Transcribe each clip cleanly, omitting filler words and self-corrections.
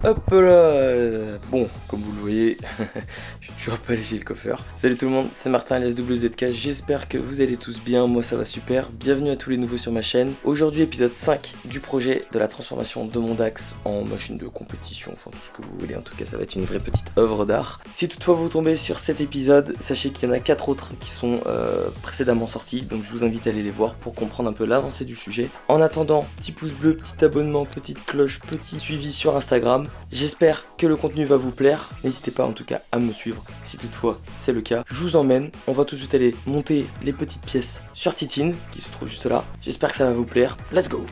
Hop là. Bon, comme vous le voyez, je suis toujours pas léger le coiffeur. Salut tout le monde, c'est Martin alias WZK, j'espère que vous allez tous bien, moi ça va super. Bienvenue à tous les nouveaux sur ma chaîne. Aujourd'hui épisode 5 du projet de la transformation de mon Dax en machine de compétition, enfin tout ce que vous voulez, en tout cas ça va être une vraie petite œuvre d'art. Si toutefois vous tombez sur cet épisode, sachez qu'il y en a 4 autres qui sont précédemment sortis, donc je vous invite à aller les voir pour comprendre un peu l'avancée du sujet. En attendant, petit pouce bleu, petit abonnement, petite cloche, petit suivi sur Instagram. J'espère que le contenu va vous plaire, n'hésitez pas en tout cas à me suivre si toutefois c'est le cas. Je vous emmène, on va tout de suite aller monter les petites pièces sur Titine qui se trouve juste là. J'espère que ça va vous plaire, let's go.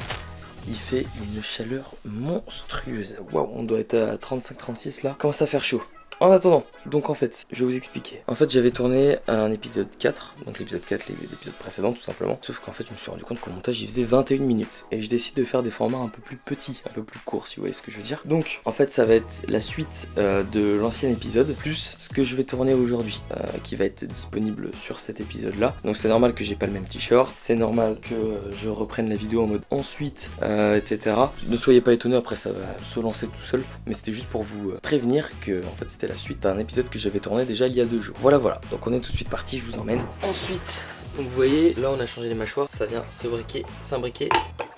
Il fait une chaleur monstrueuse, waouh, on doit être à 35-36 là, commence à faire chaud. En attendant, donc en fait, je vais vous expliquer. En fait, j'avais tourné un épisode 4, donc l'épisode 4, l'épisode précédent tout simplement. Sauf qu'en fait, je me suis rendu compte qu'au montage, il faisait 21 minutes. Et je décide de faire des formats un peu plus petits, un peu plus courts, si vous voyez ce que je veux dire. Donc, en fait, ça va être la suite de l'ancien épisode, plus ce que je vais tourner aujourd'hui, qui va être disponible sur cet épisode-là. Donc, c'est normal que j'ai pas le même t-shirt, c'est normal que je reprenne la vidéo en mode ensuite, etc. Ne soyez pas étonnés, après ça va se lancer tout seul. Mais c'était juste pour vous prévenir que, en fait, c'était la suite à un épisode que j'avais tourné déjà il y a 2 jours. Voilà, donc on est tout de suite parti, je vous emmène. Ensuite, donc vous voyez, là on a changé les mâchoires, ça vient s'imbriquer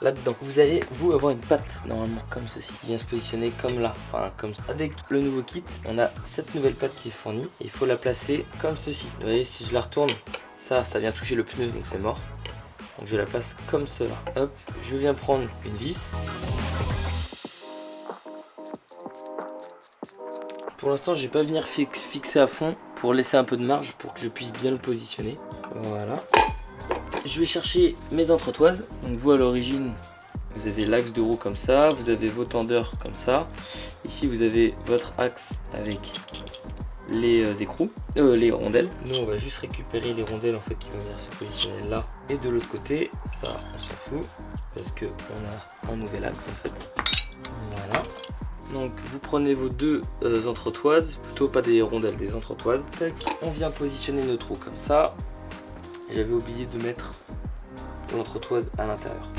là-dedans. Vous allez, vous, avoir une patte normalement comme ceci, qui vient se positionner comme là, enfin comme ça. Avec le nouveau kit, on a cette nouvelle patte qui est fournie, il faut la placer comme ceci. Vous voyez, si je la retourne, ça vient toucher le pneu, donc c'est mort. Donc je la place comme cela. Hop, je viens prendre une vis. Pour l'instant, je vais pas venir fixer à fond pour laisser un peu de marge pour que je puisse bien le positionner. Voilà. Je vais chercher mes entretoises. Donc vous, à l'origine, vous avez l'axe de roue comme ça, vous avez vos tendeurs comme ça. Ici, vous avez votre axe avec les écrous, les rondelles. Nous, on va juste récupérer les rondelles en fait qui vont venir se positionner là et de l'autre côté. Ça, on s'en fout parce que on a un nouvel axe en fait. Voilà. Donc vous prenez vos deux entretoises, plutôt pas des rondelles, des entretoises. Tac, on vient positionner notre roue comme ça. J'avais oublié de mettre l'entretoise à l'intérieur.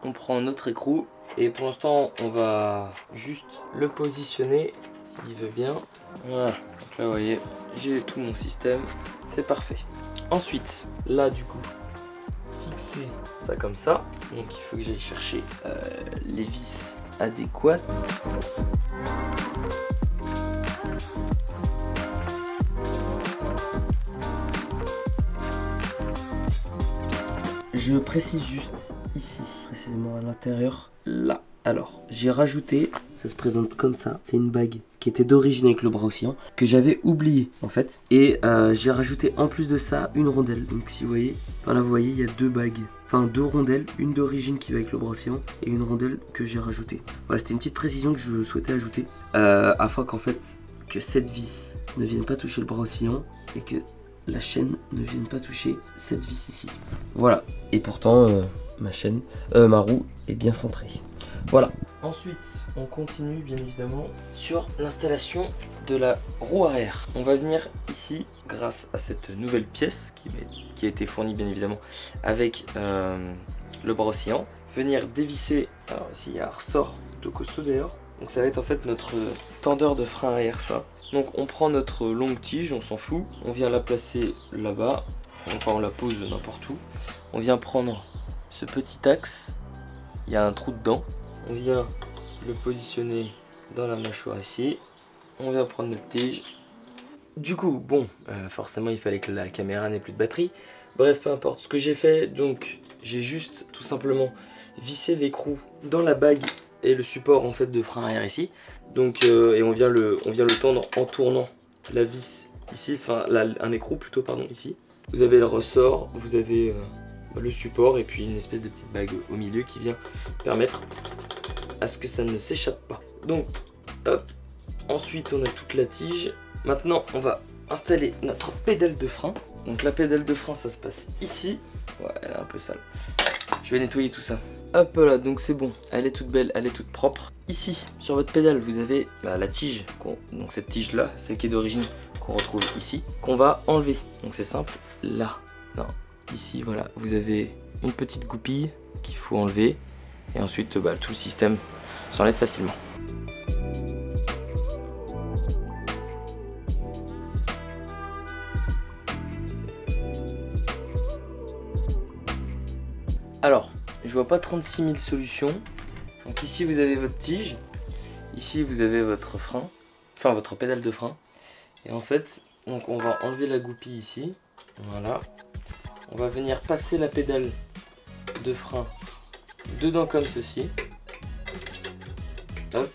On prend notre écrou et pour l'instant on va juste le positionner s'il veut bien. Voilà, donc là vous voyez, j'ai tout mon système, c'est parfait. Ensuite, là du coup, fixer ça comme ça. Donc il faut que j'aille chercher les vis adéquates. Je précise juste ici, précisément à l'intérieur, là. Alors, j'ai rajouté, ça se présente comme ça, c'est une bague qui était d'origine avec le bras oscillant, que j'avais oublié en fait. Et j'ai rajouté en plus de ça une rondelle. Donc si vous voyez, enfin là vous voyez, il y a 2 bagues. Enfin 2 rondelles, une d'origine qui va avec le bras oscillant et une rondelle que j'ai rajoutée. Voilà, c'était une petite précision que je souhaitais ajouter. Afin qu'en fait, que cette vis ne vienne pas toucher le bras oscillant et que la chaîne ne vienne pas toucher cette vis ici. Voilà, et pourtant ma roue est bien centrée. Voilà. Ensuite, on continue bien évidemment sur l'installation de la roue arrière. On va venir ici, grâce à cette nouvelle pièce qui a été fournie bien évidemment avec le bras oscillant, venir dévisser. Alors ici il y a un ressort de costaud d'ailleurs. Donc ça va être en fait notre tendeur de frein arrière ça. Donc on prend notre longue tige, on s'en fout. On vient la placer là-bas. Enfin on la pose n'importe où. On vient prendre ce petit axe. Il y a un trou dedans. On vient le positionner dans la mâchoire ici. On vient prendre notre tige. Du coup, bon, forcément il fallait que la caméra n'ait plus de batterie. Bref, peu importe. Ce que j'ai fait, donc j'ai juste tout simplement vissé l'écrou dans la bague et le support en fait de frein arrière ici. Donc et on vient le tendre en tournant la vis ici, enfin un écrou plutôt pardon ici. Vous avez le ressort, vous avez le support et puis une espèce de petite bague au milieu qui vient permettre à ce que ça ne s'échappe pas. Donc hop, ensuite on a toute la tige. Maintenant on va installer notre pédale de frein. Donc la pédale de frein ça se passe ici. Ouais, elle est un peu sale. Je vais nettoyer tout ça. Hop là, donc c'est bon, elle est toute belle, elle est toute propre. Ici, sur votre pédale, vous avez la tige, donc cette tige là, celle qui est d'origine, qu'on retrouve ici, qu'on va enlever. Donc c'est simple, là, non, ici, voilà, vous avez une petite goupille qu'il faut enlever. Et ensuite, tout le système s'enlève facilement. Alors, je vois pas 36 000 solutions. Donc ici vous avez votre tige, ici vous avez votre frein, enfin votre pédale de frein. Et en fait, donc on va enlever la goupille ici, voilà. On va venir passer la pédale de frein dedans comme ceci. Hop.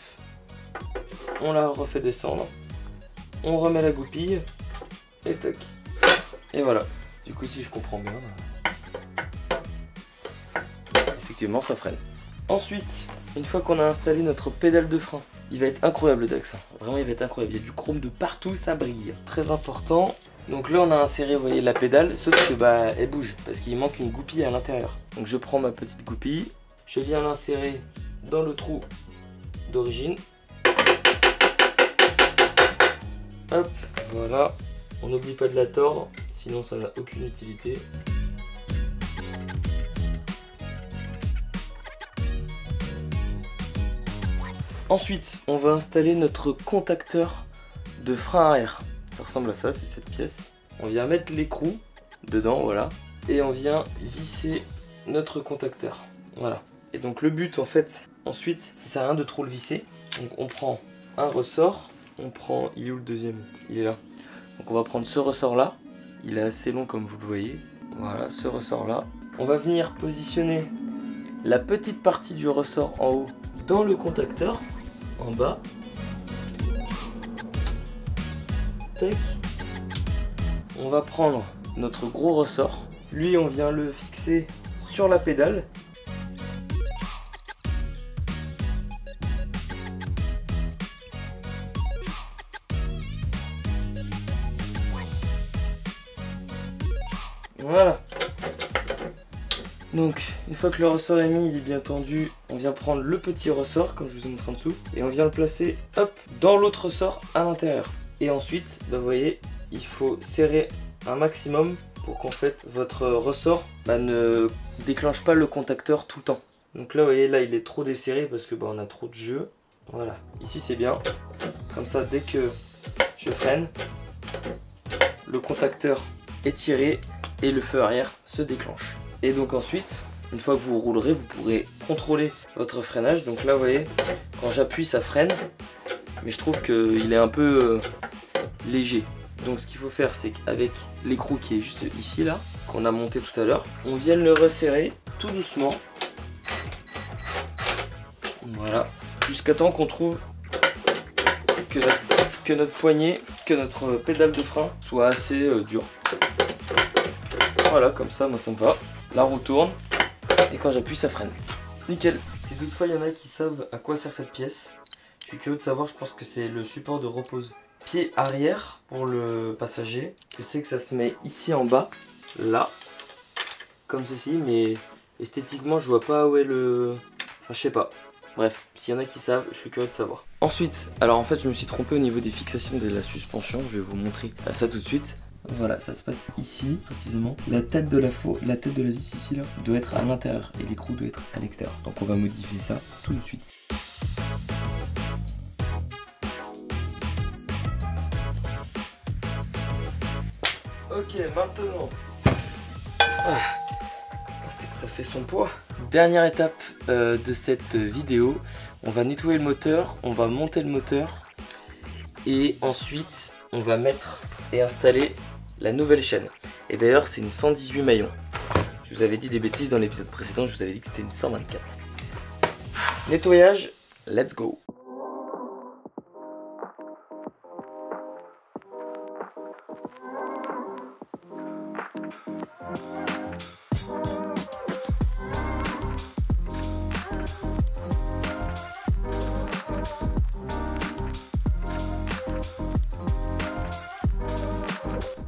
On la refait descendre. On remet la goupille et tac. Et voilà. Du coup, si je comprends bien, effectivement ça freine. Ensuite, une fois qu'on a installé notre pédale de frein, il va être incroyable le Dax, vraiment il va être incroyable, il y a du chrome de partout, ça brille, très important. Donc là on a inséré, vous voyez, la pédale, sauf que elle bouge, parce qu'il manque une goupille à l'intérieur. Donc je prends ma petite goupille, je viens l'insérer dans le trou d'origine. Hop, voilà, on n'oublie pas de la tordre, sinon ça n'a aucune utilité. Ensuite, on va installer notre contacteur de frein arrière. Ça ressemble à ça, c'est cette pièce. On vient mettre l'écrou dedans, voilà. Et on vient visser notre contacteur. Voilà. Et donc le but, en fait, ensuite, ça sert à rien de trop le visser. Donc on prend un ressort. On prend... Il est où le deuxième? Il est là. Donc on va prendre ce ressort-là. Il est assez long comme vous le voyez. Voilà, ce ressort-là. On va venir positionner la petite partie du ressort en haut dans le contacteur. En bas, tac. On va prendre notre gros ressort, lui on vient le fixer sur la pédale. Voilà. Donc, une fois que le ressort est mis, il est bien tendu, on vient prendre le petit ressort, comme je vous ai montré en dessous, et on vient le placer, hop, dans l'autre ressort à l'intérieur. Et ensuite, vous voyez, il faut serrer un maximum pour qu'en fait, votre ressort ne déclenche pas le contacteur tout le temps. Donc là, vous voyez, là, il est trop desserré parce que on a trop de jeu. Voilà, ici c'est bien. Comme ça, dès que je freine, le contacteur est tiré et le feu arrière se déclenche. Et donc ensuite, une fois que vous roulerez, vous pourrez contrôler votre freinage. Donc là, vous voyez, quand j'appuie, ça freine. Mais je trouve qu'il est un peu léger. Donc ce qu'il faut faire, c'est qu'avec l'écrou qui est juste ici, là, qu'on a monté tout à l'heure, on vient le resserrer tout doucement. Voilà. Jusqu'à temps qu'on trouve que notre poignet, que notre pédale de frein soit assez dur. Voilà, comme ça, moi ça me va. La roue tourne et quand j'appuie ça freine. Nickel. Si toutefois il y en a qui savent à quoi sert cette pièce, je suis curieux de savoir. Je pense que c'est le support de repose pied arrière pour le passager. Je sais que ça se met ici en bas, là, comme ceci, mais esthétiquement je vois pas où est le... Enfin, je sais pas. Bref, s'il y en a qui savent, je suis curieux de savoir. Ensuite, alors en fait je me suis trompé au niveau des fixations de la suspension. Je vais vous montrer ça tout de suite. Voilà, ça se passe ici précisément. La tête de la vis ici là doit être à l'intérieur et l'écrou doit être à l'extérieur. Donc on va modifier ça tout de suite. Ok, maintenant, c'est que ça fait son poids. Dernière étape de cette vidéo, on va nettoyer le moteur, on va monter le moteur et ensuite on va mettre et installer la nouvelle chaîne. Et d'ailleurs c'est une 118 maillons. Je vous avais dit des bêtises dans l'épisode précédent, je vous avais dit que c'était une 124. Nettoyage, let's go.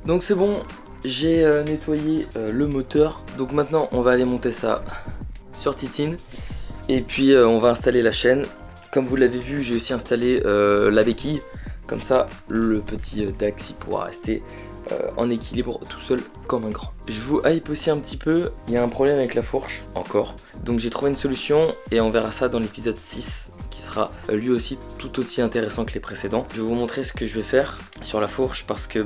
Donc c'est bon, j'ai nettoyé le moteur. Donc maintenant on va aller monter ça sur Titine. Et puis on va installer la chaîne. Comme vous l'avez vu, j'ai aussi installé la béquille. Comme ça, le petit Dax il pourra rester en équilibre tout seul comme un grand. Je vous hype aussi un petit peu, il y a un problème avec la fourche, encore. Donc j'ai trouvé une solution et on verra ça dans l'épisode 6 qui sera lui aussi tout aussi intéressant que les précédents. Je vais vous montrer ce que je vais faire sur la fourche parce que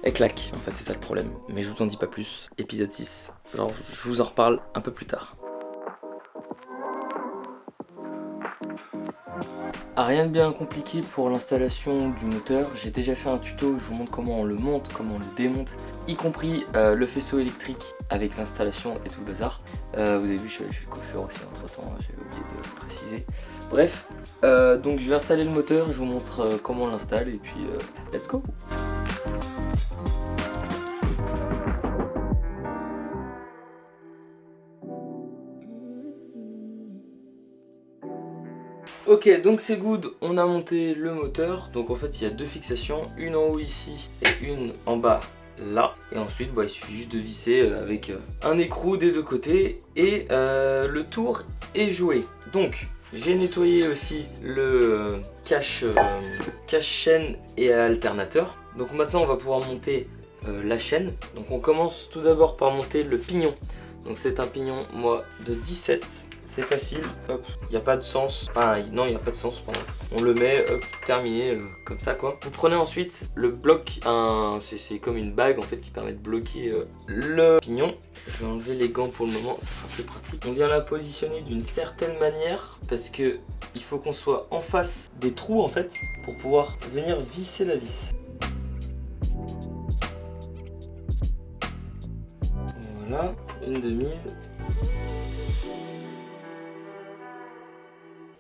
elle claque, en fait c'est ça le problème. Mais je vous en dis pas plus, épisode 6. Genre, je vous en reparle un peu plus tard. Rien de bien compliqué pour l'installation du moteur, j'ai déjà fait un tuto, je vous montre comment on le monte, comment on le démonte, y compris le faisceau électrique avec l'installation et tout le bazar. Vous avez vu, je suis coiffeur aussi entre temps, j'avais oublié de le préciser. Bref, donc je vais installer le moteur, je vous montre comment on l'installe et puis let's go. Ok, donc c'est good, on a monté le moteur. Donc en fait il y a deux fixations, une en haut ici et une en bas là. Et ensuite il suffit juste de visser avec un écrou des deux côtés et le tour est joué. Donc j'ai nettoyé aussi le cache chaîne et alternateur. Donc maintenant on va pouvoir monter la chaîne. Donc on commence tout d'abord par monter le pignon. Donc c'est un pignon moi de 17. C'est facile, hop, il n'y a pas de sens, enfin non il n'y a pas de sens, pardon. On le met, hop, terminé, comme ça quoi. Vous prenez ensuite le bloc, c'est comme une bague en fait qui permet de bloquer le pignon. Je vais enlever les gants pour le moment, ça sera plus pratique. On vient la positionner d'une certaine manière parce que il faut qu'on soit en face des trous en fait pour pouvoir venir visser la vis. Voilà, une de mise.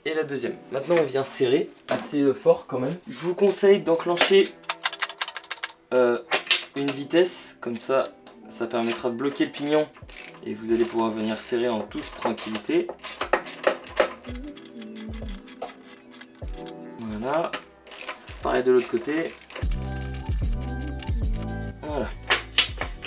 Et la deuxième. Maintenant on vient serrer assez fort quand même. Je vous conseille d'enclencher une vitesse, comme ça ça permettra de bloquer le pignon et vous allez pouvoir venir serrer en toute tranquillité. Voilà. Pareil de l'autre côté. Voilà.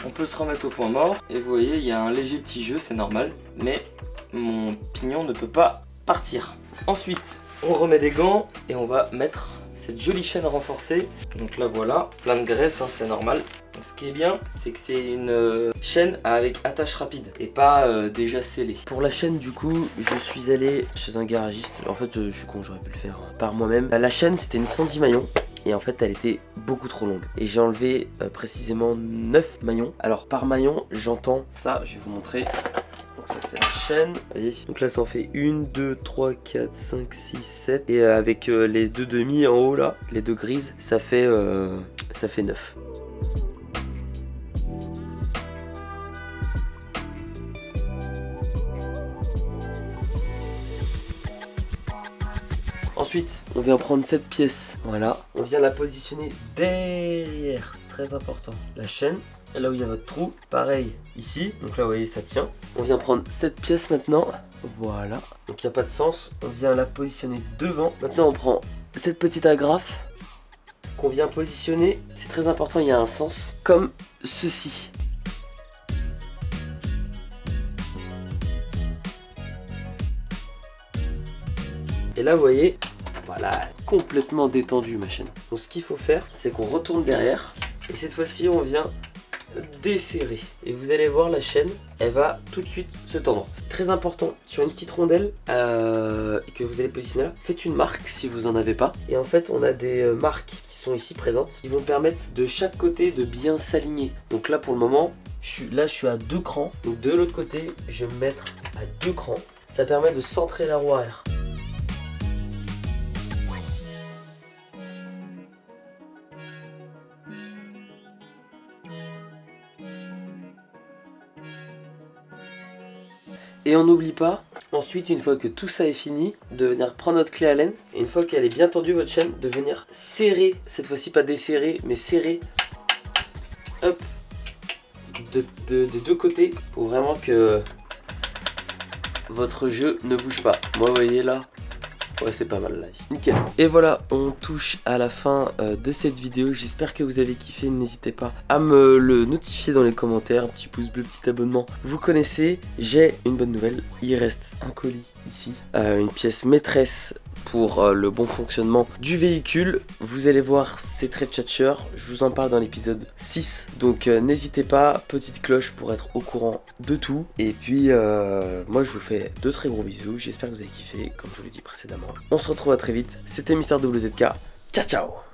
On peut se remettre au point mort et vous voyez il y a un léger petit jeu, c'est normal, mais mon pignon ne peut pas partir. Ensuite, on remet des gants et on va mettre cette jolie chaîne renforcée. Donc là voilà, plein de graisse, hein, c'est normal. Donc, ce qui est bien, c'est que c'est une chaîne avec attache rapide et pas déjà scellée. Pour la chaîne du coup, je suis allé chez un garagiste. En fait, je suis con, j'aurais pu le faire par moi-même. La chaîne, c'était une 110 maillons. Et en fait elle était beaucoup trop longue. Et j'ai enlevé précisément 9 maillons. Alors par maillon, j'entends ça, je vais vous montrer. Donc ça c'est la chaîne, voyez. Donc là ça en fait 1, 2, 3, 4, 5, 6, 7. Et avec les deux demi en haut là, les deux grises, ça fait 9. Ensuite, on vient prendre cette pièce, voilà. On vient la positionner derrière, c'est très important. La chaîne, là où il y a votre trou, pareil ici. Donc là, vous voyez, ça tient. On vient prendre cette pièce maintenant, voilà. Donc il n'y a pas de sens, on vient la positionner devant. Maintenant, on prend cette petite agrafe qu'on vient positionner. C'est très important, il y a un sens, comme ceci. Et là, vous voyez, voilà, complètement détendu ma chaîne. Donc ce qu'il faut faire, c'est qu'on retourne derrière. Et cette fois-ci, on vient desserrer. Et vous allez voir, la chaîne, elle va tout de suite se tendre. Très important, sur une petite rondelle que vous allez positionner là, faites une marque si vous en avez pas. Et en fait, on a des marques qui sont ici présentes, qui vont permettre de chaque côté de bien s'aligner. Donc là, pour le moment, je suis à 2 crans. Donc de l'autre côté, je vais me mettre à 2 crans. Ça permet de centrer la roue arrière. Et on n'oublie pas, ensuite une fois que tout ça est fini, de venir prendre notre clé Allen. Et une fois qu'elle est bien tendue votre chaîne, de venir serrer, cette fois-ci pas desserrer, mais serrer, hop, des deux côtés, pour vraiment que votre jeu ne bouge pas. Moi vous voyez là, Ouais, c'est pas mal là. Nickel. Et voilà, on touche à la fin de cette vidéo. J'espère que vous avez kiffé. N'hésitez pas à me le notifier dans les commentaires. Petit pouce bleu, petit abonnement. Vous connaissez. J'ai une bonne nouvelle. Il reste un colis ici. Une pièce maîtresse pour le bon fonctionnement du véhicule. Vous allez voir, c'est très tchatcher. Je vous en parle dans l'épisode 6. Donc n'hésitez pas, petite cloche pour être au courant de tout. Et puis moi je vous fais de très gros bisous. J'espère que vous avez kiffé, comme je vous l'ai dit précédemment. On se retrouve à très vite. C'était Mister WZK. Ciao ciao.